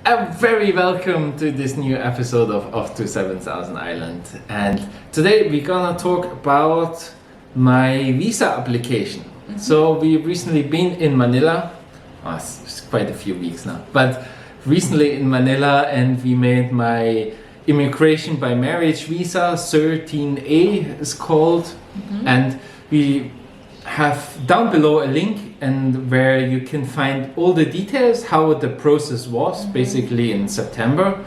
Very welcome to this new episode of 27000 Island. And today we're gonna talk about my visa application. So we've recently been in Manila. It's quite a few weeks now, but recently in Manila, and we made my immigration by marriage visa, 13A is called. And we have down below a link and where you can find all the details how the process was basically in September,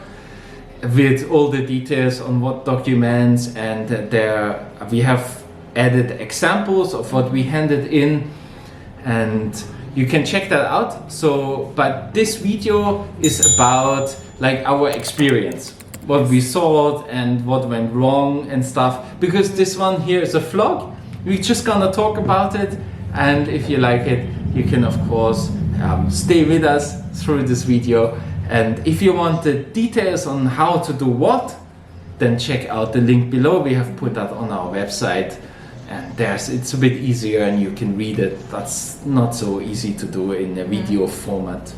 with all the details on what documents, and there we have added examples of what we handed in, and you can check that out. So but this video is about like our experience, what we saw and what went wrong and stuff, because this one here is a vlog. We're just gonna talk about it, and if you like it, you can of course stay with us through this video. And if you want the details on how to do what, then check out the link below. We have put that on our website, and it's a bit easier and you can read it. That's not so easy to do in a video format.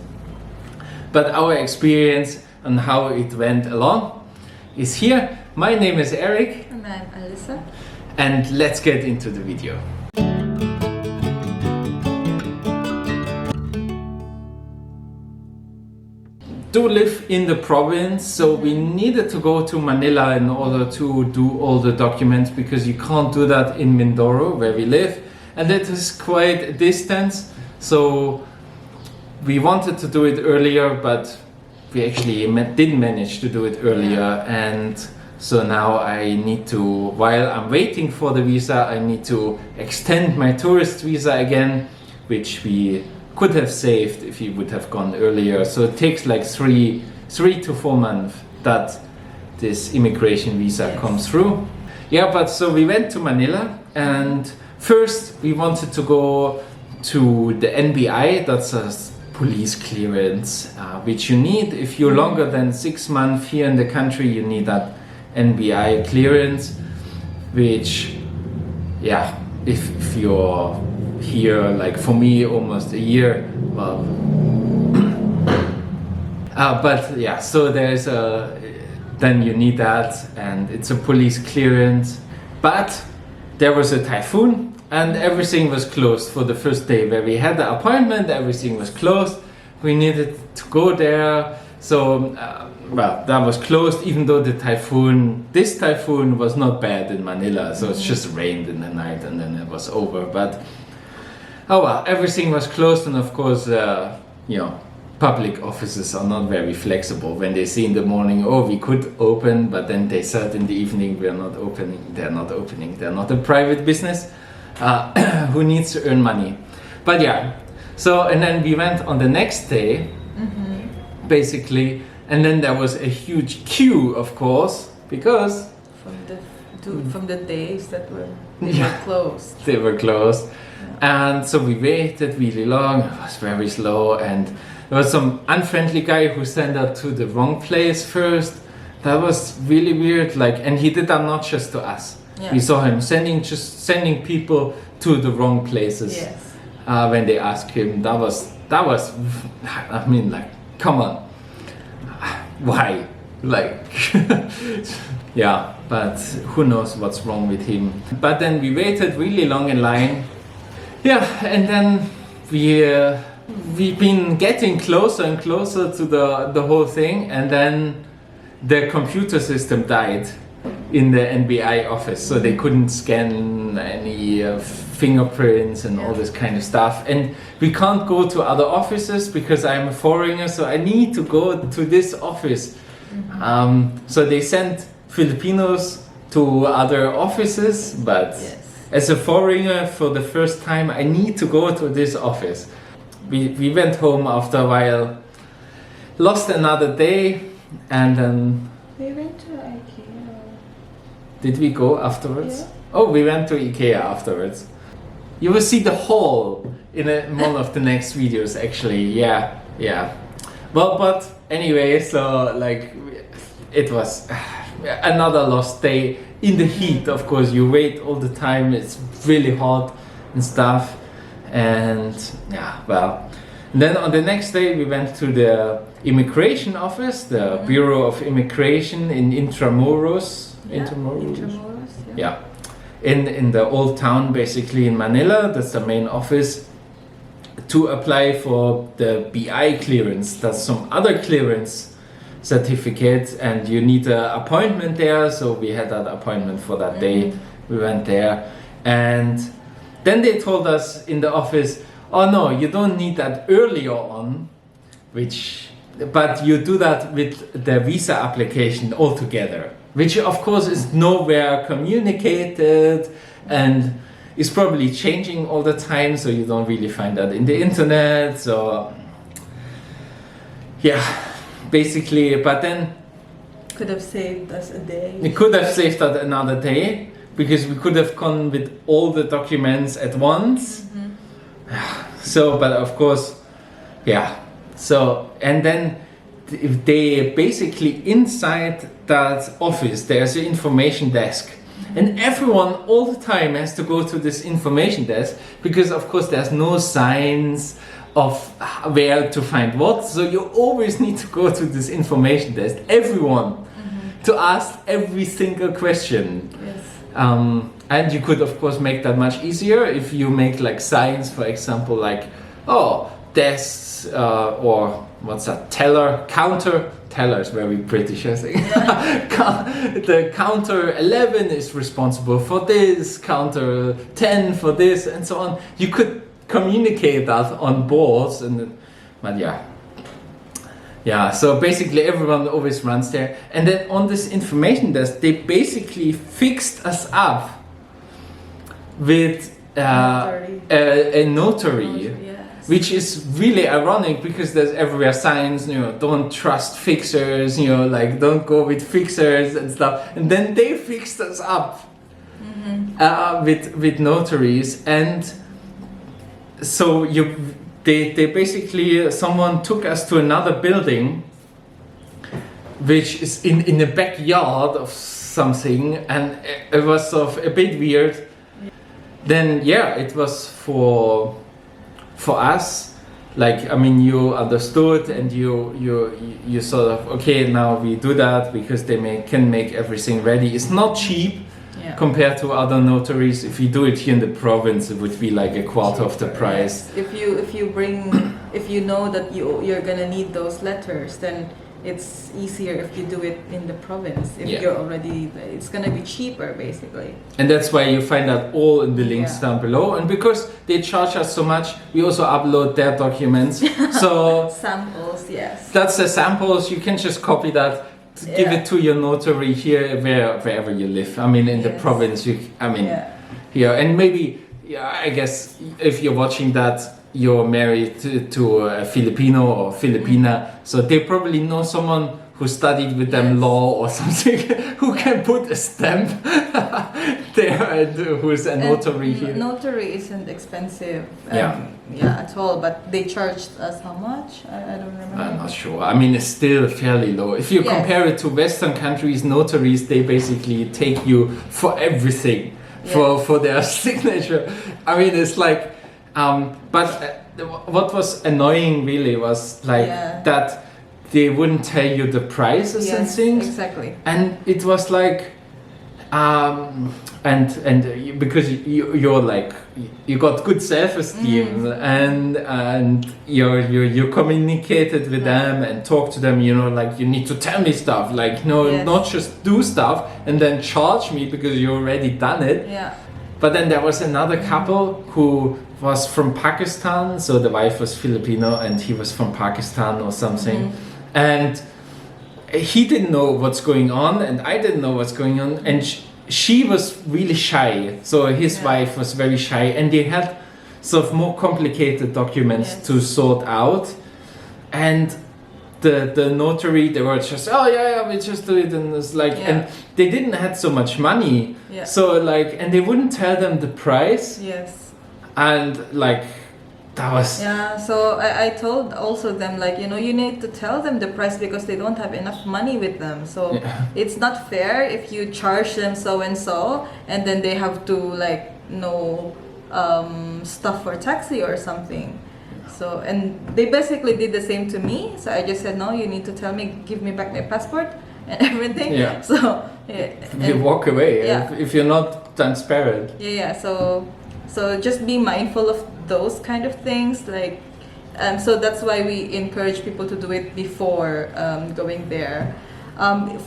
But our experience and how it went along is here. My name is Eric. And I'm Alyssa. And let's get into the video. Do live in the province, so we needed to go to Manila in order to do all the documents, because you can't do that in Mindoro where we live, and it is quite a distance. So we wanted to do it earlier, but we actually didn't manage to do it earlier. And so now I need to, while I'm waiting for the visa, I need to extend my tourist visa again, which we could have saved if we would have gone earlier. So it takes like three to 4 months that this immigration visa comes through. Yeah, but so we went to Manila, and first we wanted to go to the NBI, that's a police clearance, which you need if you're longer than 6 months here in the country. You need that NBI clearance, which, yeah, if you're here, like for me, almost a year, well, but yeah, so then you need that, and it's a police clearance. But there was a typhoon, and everything was closed for the first day where we had the appointment. Everything was closed. We needed to go there. So, well, that was closed, even though this typhoon was not bad in Manila. So it's just rained in the night and then it was over. But, oh well, everything was closed. And of course, public offices are not very flexible. When they see in the morning, oh, we could open, but then they said in the evening, we're not opening. They're not opening. They're not a private business who needs to earn money. But yeah, so, and then we went on the next day, basically, and then there was a huge queue, of course, because from the days that were closed. They were closed, and so we waited really long. It was very slow, and there was some unfriendly guy who sent us to the wrong place first. That was really weird. Like, and he did that not just to us. Yeah. We saw him sending people to the wrong places. Yes. When they asked him, that was. I mean, like, come on, why? Like, yeah, but who knows what's wrong with him. But then we waited really long in line. Yeah, and then we've been getting closer and closer to the whole thing, and then the computer system died in the NBI office, so they couldn't scan any fingerprints and all this kind of stuff. And we can't go to other offices because I'm a foreigner, so I need to go to this office. So they sent Filipinos to other offices, but as a foreigner for the first time, I need to go to this office. We went home after a while, lost another day, and then we went to IKEA. Did we go afterwards? Yeah. Oh, we went to IKEA afterwards. You will see the haul in one of the next videos, actually. Yeah. Well, but anyway, so like it was another lost day in the heat. Of course, you wait all the time. It's really hot and stuff, and yeah, well, Then on the next day, we went to the immigration office, the Bureau of Immigration in Intramuros. Intramuros, Yeah. In the old town, basically in Manila. That's the main office. To apply for the BI clearance, that's some other clearance certificate, and you need an appointment there. So we had that appointment for that day. We went there, and then they told us in the office, oh no, you don't need that earlier on, but you do that with the visa application altogether, which of course is nowhere communicated and is probably changing all the time, so you don't really find that in the internet. So yeah, basically, but then could have saved us a day. it could have saved us another day, because we could have gone with all the documents at once. So, but of course, yeah. So, and then they basically, inside that office, there's an information desk. And everyone all the time has to go to this information desk, because of course there's no signs of where to find what. So you always need to go to this information desk, everyone, to ask every single question. Yes. And you could of course make that much easier if you make like signs, for example, like, oh, desks, or what's that, counter. Teller is very British, I think. The counter 11 is responsible for this, counter 10 for this, and so on. You could communicate that on boards, but yeah. So basically, everyone always runs there, and then on this information desk, they basically fixed us up with a notary. Which is really ironic, because there's everywhere signs, don't trust fixers, like don't go with fixers and stuff. And then they fixed us up with notaries, and so they basically, someone took us to another building, which is in the backyard of something, and it was sort of a bit weird. Then it was for us, like, I mean, you understood, and you sort of, okay, now we do that because they can make everything ready. It's not cheap compared to other notaries. If you do it here in the province, it would be like a quarter of the price. Yes. If you know that you're gonna need those letters, then it's easier if you do it in the province. If you're already, it's gonna be cheaper basically. And that's why you find that all in the links down below. And because they charge us so much, we also upload their documents. So samples, yes. That's the samples. You can just copy that, give it to your notary here, wherever you live. I mean, in the province, here, and maybe, I guess if you're watching that, you're married to a Filipino or Filipina, so they probably know someone who studied with them law or something, who can put a stamp there, and who's a notary here. Notary isn't expensive, at all, but they charged us how much? I don't remember. I'm not sure. I mean, it's still fairly low. If you compare it to Western countries, notaries, they basically take you for everything, for their signature. I mean, it's like, but what was annoying really was like that they wouldn't tell you the prices and things. Exactly. And it was like, because you're like, you got good self-esteem, and you communicated with them and talked to them, like, you need to tell me stuff, like, not just do stuff and then charge me because you already done it. But then there was another couple who was from Pakistan, so the wife was Filipino and he was from Pakistan or something, and he didn't know what's going on and I didn't know what's going on, and she was really shy, so his wife was very shy, and they had sort of more complicated documents to sort out, and the notary, they were just, we just do it, and it's like, and they didn't have so much money, so like, and they wouldn't tell them the price, and like, that was... so I told also them, like, you need to tell them the price because they don't have enough money with them, so it's not fair if you charge them so and so, and then they have to, like, know stuff for taxi or something. So, and they basically did the same to me. So I just said, no, you need to tell me, give me back my passport and everything. Yeah. So You walk away Yeah. if you're not transparent. yeah. So just be mindful of those kind of things. Like, so that's why we encourage people to do it before going there.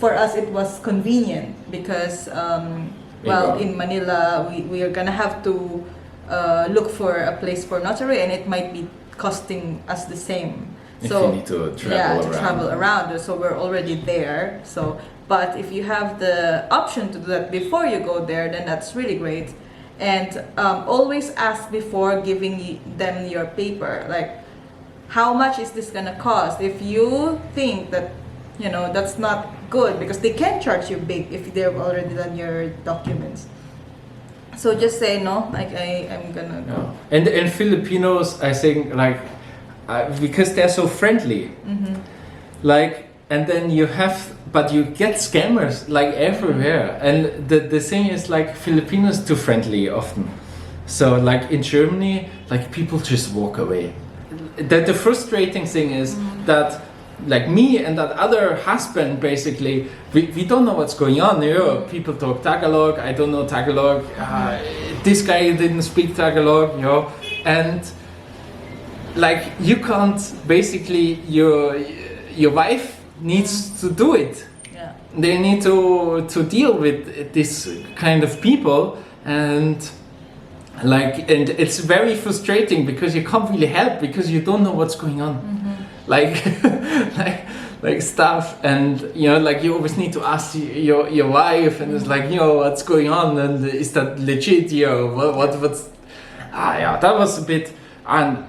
For us, it was convenient because, well, in Manila, we are gonna have to look for a place for notary, and it might be costing us the same. If So you need to travel yeah, around. to travel around. So we're already there. So, but if you have the option to do that before you go there, then that's really great. And always ask before giving them your paper, like, how much is this gonna cost? If you think that, you know, that's not good, because they can charge you big if they've already done your documents. So just say no, like I'm gonna go. Yeah. And Filipinos, I think, like, because they're so friendly, like, and then you have, but you get scammers like everywhere. And the thing is, like, Filipinos too friendly often. So like in Germany, like, people just walk away. The frustrating thing is that, like, me and that other husband, basically, we don't know what's going on. You know, people talk Tagalog, I don't know Tagalog, this guy didn't speak Tagalog, you know, and like, you can't, basically, your wife needs to do it. Yeah. They need to deal with this kind of people, and like, and it's very frustrating because you can't really help because you don't know what's going on. Like, like stuff, and you know, like, you always need to ask your wife, and it's like, you know, what's going on, and is that legit? You know, what's yeah, that was a bit, and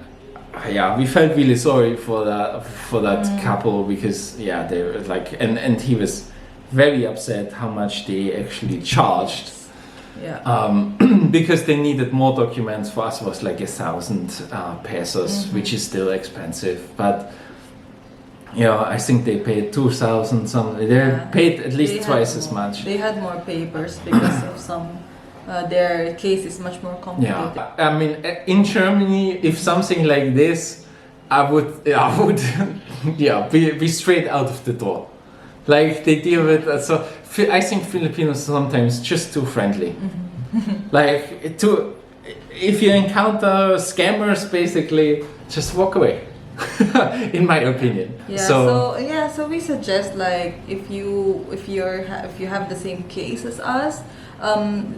yeah, we felt really sorry for that couple, because yeah, they were like, and he was very upset how much they actually charged. Yeah. Because they needed more documents. For us, it was like 1,000 pesos, which is still expensive. But yeah, I think they paid 2,000 something. They paid at least twice as much. They had more papers because of some. Their case is much more complicated. Yeah, I mean, in Germany, if something like this, I would, yeah, be straight out of the door. Like, they deal with that. So I think Filipinos sometimes just too friendly. Like, if you encounter scammers, basically, just walk away. In my opinion. Yeah. So we suggest, like, if you have the same case as us,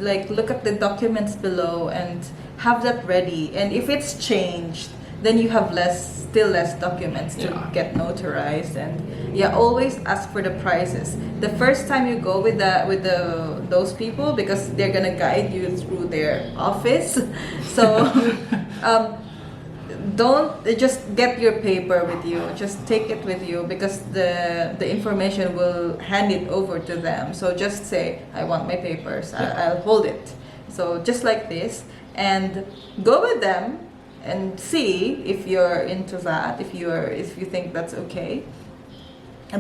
like, look at the documents below and have that ready. And if it's changed, then you have still less documents to get notarized. And yeah, always ask for the prices the first time you go with those people, because they're gonna guide you through their office. So don't just get your paper with you, just take it with you, because the information will hand it over to them. So just say, I want my papers, I'll hold it. So just like this, and go with them and see if you're into that, if you think that's okay.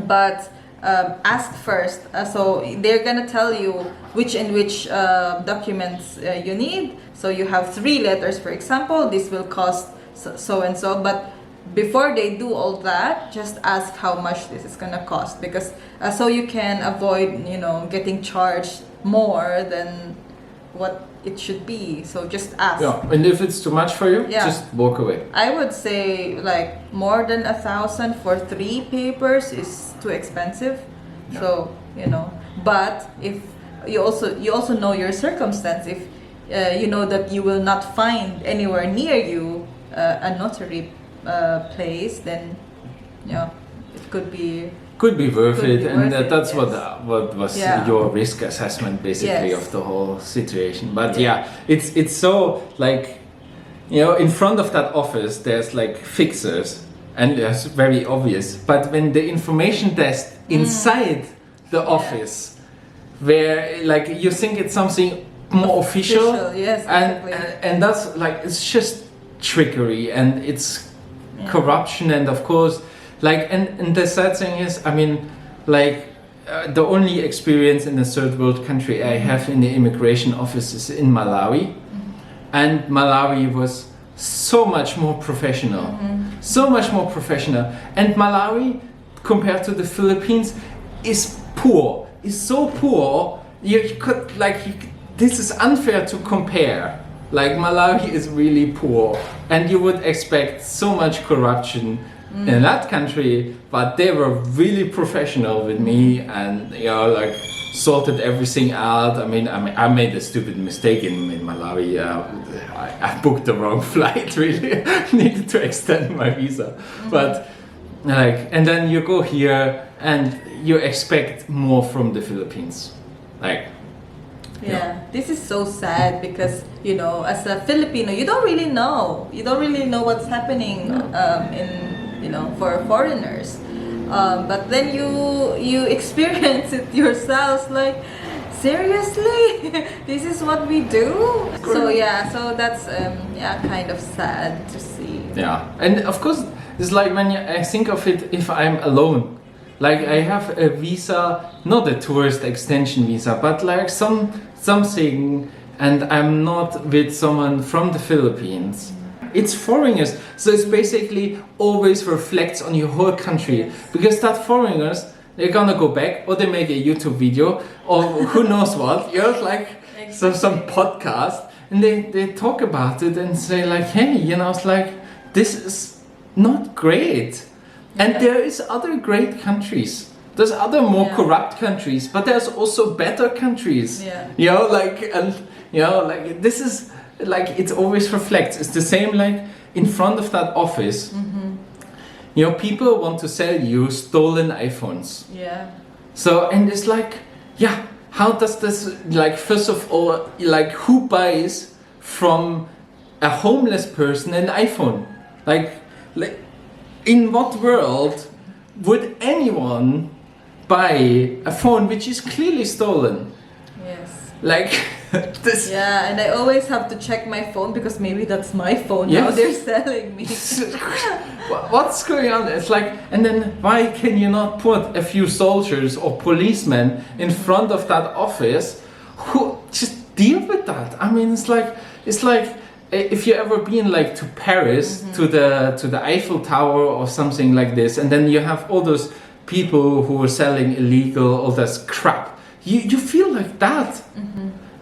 But ask first. So they're gonna tell you which documents you need. So you have 3 letters, for example. This will cost so and so. But before they do all that, just ask how much this is gonna cost, because so you can avoid, you know, getting charged more than what it should be. So just ask. Yeah, and if it's too much for you, just walk away. I would say, like, more than 1,000 for 3 papers is too expensive. Yeah. So, you know, but if you also know your circumstance, if you know that you will not find anywhere near you a notary place, then yeah, it could be worth it, and that's yes. what was your risk assessment, basically, Yes. of the whole situation. But yeah, it's so, like, you know, in front of that office there's like fixers, and that's very obvious. But when the information desk inside the office, where, like, you think it's something more official, yes, and that's, like, it's just trickery, and it's corruption, and of course, like, and the sad thing is, I mean, like, the only experience in a third world country I have in the immigration office is in Malawi, and Malawi was so much more professional. So much more professional. And Malawi, compared to the Philippines, is poor. Is so poor. You could this is unfair to compare. Like Malawi is really poor, and you would expect so much corruption in that country, but they were really professional with me, and like sorted everything out. I mean, I made a stupid mistake in Malawi. I booked the wrong flight. Really, needed to extend my visa, but and then you go here and you expect more from the Philippines, Yeah, this is so sad because as a Filipino, you don't really know. You don't really know what's happening for foreigners. But then you experience it yourselves. Like, seriously, this is what we do. So that's kind of sad to see. Yeah, and of course, it's like when I think of it, if I'm alone. Like I have a visa, not a tourist extension visa, but like something, and I'm not with someone from the Philippines. It's foreigners, so it's basically always reflects on your whole country, because that foreigners, they're gonna go back or they make a YouTube video or who knows what, some podcast, and they talk about it and say like, hey, it's like this is not great. And there is other great countries. There's other more corrupt countries, but there's also better countries. This is like it always reflects. It's the same like in front of that office. People want to sell you stolen iPhones. Yeah. So and it's like, how does this first of all who buys from a homeless person an iPhone? Like in what world would anyone buy a phone which is clearly stolen? Yes. This. Yeah, and I always have to check my phone because maybe that's my phone now they're selling me. What's going on? It's like, and then why can you not put a few soldiers or policemen in front of that office who just deal with that? I mean, it's like if you ever been to Paris to the Eiffel Tower or something like this, and then you have all those people who are selling illegal, all this crap, you feel like that,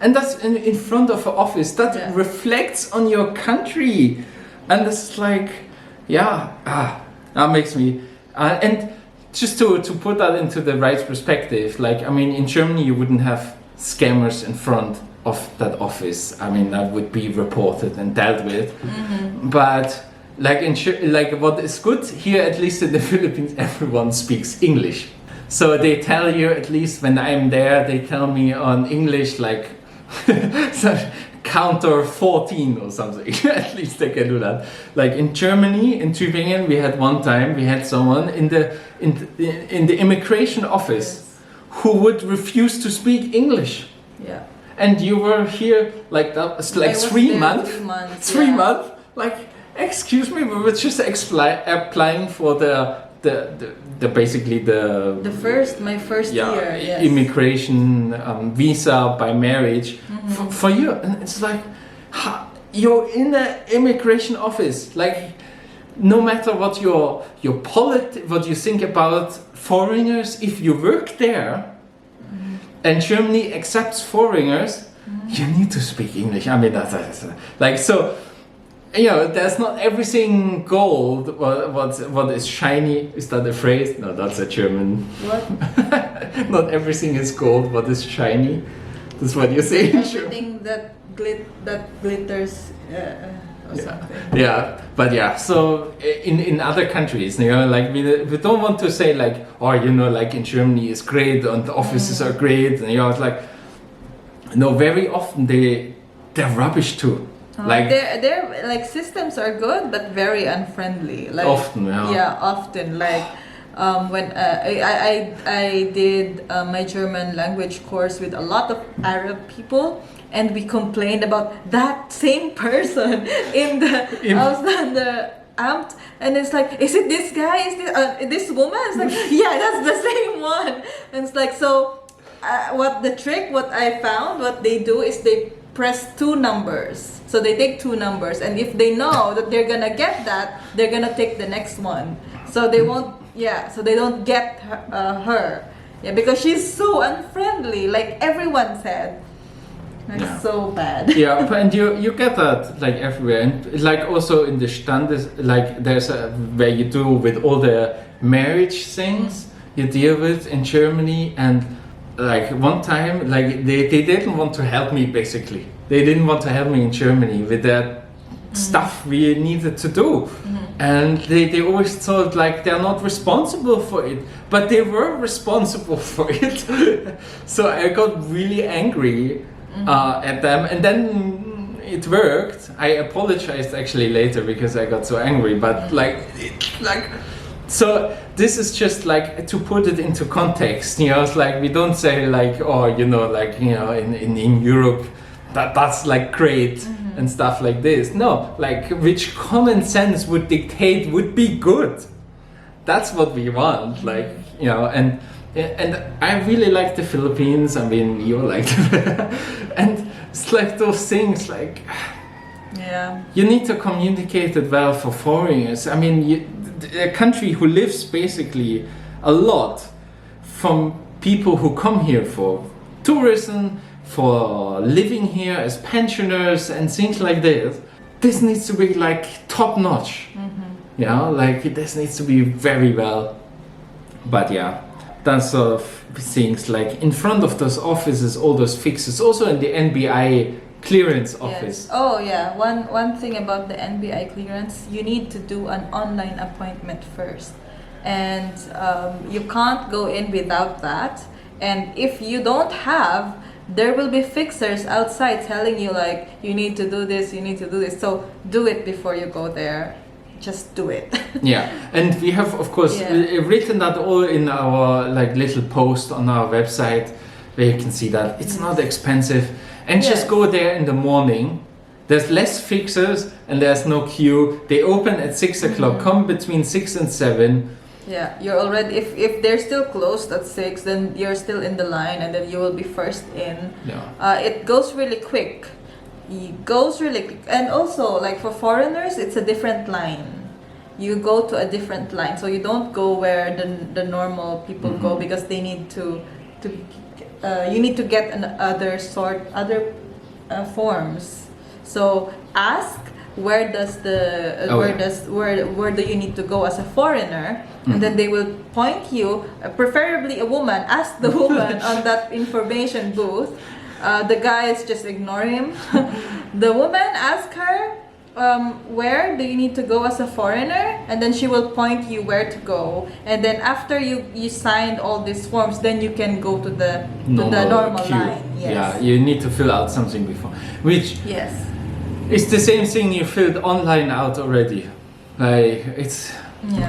and that's in front of an office that reflects on your country, and it's like, that makes me and just to put that into the right perspective, in Germany you wouldn't have scammers in front of that office. I mean, that would be reported and dealt with. But what is good here, at least in the Philippines, everyone speaks English. So they tell you, at least when I'm there, they tell me on English counter 14 or something. At least they can do that. Like in Germany, in Tübingen, we had someone in the immigration office who would refuse to speak English. Yeah. And you were here that, 3 months. 3 months. Excuse me, we were just applying for my first year. Yes. Immigration visa by marriage for you, and it's like you're in the immigration office. No matter what what you think about foreigners, if you work there. And Germany accepts foreigners, you need to speak English. I mean, that's so. There's not everything gold. What is shiny? Is that a phrase? No, that's a German. What? Not everything is gold. What is shiny? That's what you say in German. Everything that glitters. But so in other countries, we don't want to say in Germany is great and the offices are great, and it's very often they're rubbish too. Their systems are good but very unfriendly. Often. When I did my German language course with a lot of Arab people, and we complained about that same person in the amt, and it's like, is it this guy? Is this woman? It's like, yeah, that's the same one. And it's like, what I found, what they do is they press 2 numbers. So they take two numbers, and if they know that they're gonna get that, they're gonna take the next one. So they won't. Yeah. So they don't get her. Yeah, because she's so unfriendly. Like everyone said. That's Yeah. so bad. Yeah, and you get that like everywhere, and like also in the Stand is like there's a where you do with all the marriage things you deal with in Germany, and like one time like they didn't want to help me basically. They didn't want to help me in Germany with that stuff we needed to do. And they always thought like they're not responsible for it, but they were responsible for it. So I got really angry at them, and then it worked. I apologized actually later because I got so angry, but so this is just like to put it into context, you know. It's like we don't say like, oh, you know, like, you know, in Europe that's like great and stuff like this. No, like which common sense would dictate would be good. That's what we want, like, you know. And I really like the Philippines. I mean, you like them. And it's like those things like Yeah. you need to communicate it well for foreigners. I mean, a country who lives basically a lot from people who come here for tourism, for living here as pensioners and things like this. This needs to be like top notch. You know, like this needs to be very well. But yeah, that sort of things like in front of those offices, all those fixes, also in the NBI clearance office. Yes. Oh yeah. One thing about the NBI clearance, you need to do an online appointment first, and you can't go in without that. And if you don't have, there will be fixers outside telling you like you need to do this, you need to do this. So do it before you go there. Just do it. Yeah, and we have of course written that all in our like little post on our website, where you can see that it's not expensive, and just go there in the morning. There's less fixers and there's no queue. They open at 6 o'clock. Come between 6 and 7. Yeah, you're already, if they're still closed at 6, then you're still in the line, and then you will be first in. Yeah. It goes really quick. It goes really quick. And also, like for foreigners, it's a different line. You go to a different line, so you don't go where the normal people go, because they need to you need to get other forms. So ask where does the where do you need to go as a foreigner, and then they will point you, preferably a woman. Ask the woman on that information booth. The guys just ignore him. The woman, ask her where do you need to go as a foreigner, and then she will point you where to go. And then after you signed all these forms, then you can go to the normal queue. line. Yes. Yeah, you need to fill out something before, which Yes. it's the same thing you filled online out already. Like it's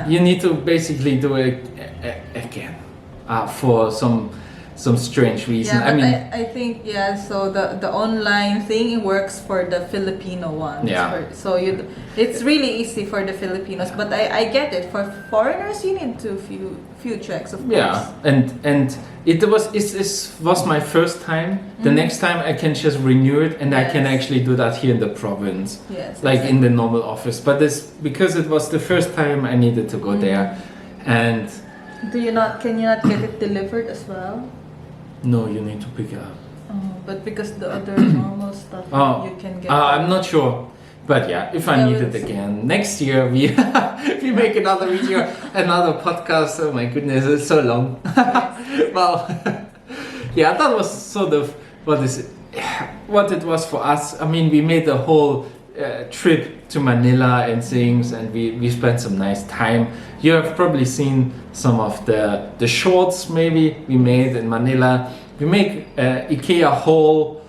you need to basically do it again for some strange reason. Yeah, I mean, I think so the online thing works for the Filipino ones. Yeah. So it's really easy for the Filipinos, but I get it. For foreigners, you need to few checks, of course. yeah, and it was my first time. The next time I can just renew it, and I can Yes. actually do that here in the province, Yes. like in the normal office. But because it was the first time I needed to go there, and Can you not get it delivered as well? no, you need to pick it up. But because the other normal stuff you can get. I'm not sure. But yeah, if I need it we'll see. again next year, we make another video, another podcast. Oh my goodness, it's so long. Well, yeah, that was sort of what it was for us. I mean, we made a whole trip to Manila and things, and we spent some nice time. You have probably seen some of the shorts maybe we made in Manila. We make IKEA haul.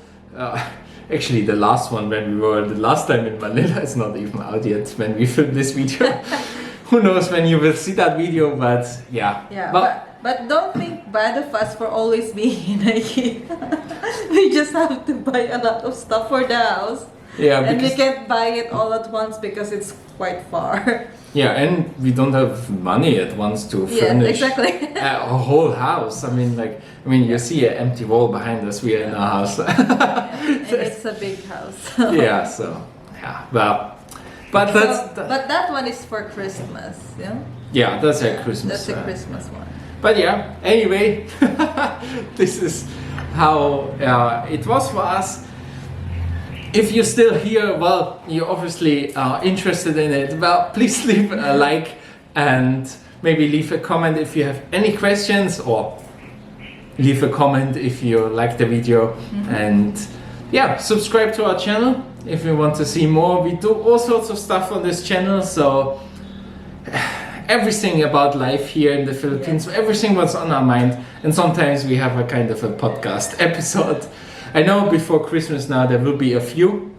Actually, the last one when we were the last time in Manila is not even out yet when we filmed this video. Who knows when you will see that video, but yeah. Yeah, but don't think bad of us for always being in IKEA. We just have to buy a lot of stuff for the house. Yeah, And we because, can't buy it all at once because it's quite far. yeah, and we don't have money at once to Yeah, furnish exactly. a whole house. I mean, you see an empty wall behind us. We are in a house. And it's a big house. Yeah, so yeah, well, but that's But that one is for Christmas, yeah? yeah, that's a Christmas. That's a Christmas one. But yeah, anyway, this is how it was for us. If you're still here, well, you obviously are interested in it. Well, please leave a like and maybe leave a comment if you have any questions, or leave a comment if you like the video. And yeah, subscribe to our channel if you want to see more. We do all sorts of stuff on this channel, so everything about life here in the Philippines, everything was on our mind, and sometimes we have a kind of a podcast episode. I know before Christmas now there will be a few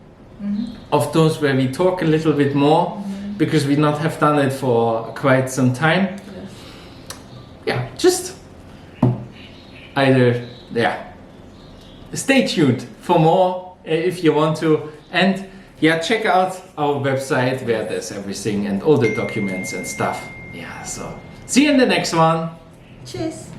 of those where we talk a little bit more, because we not have done it for quite some time. Yeah, just either, stay tuned for more if you want to, and yeah, check out our website where there's everything and all the documents and stuff. Yeah, so see you in the next one. Cheers.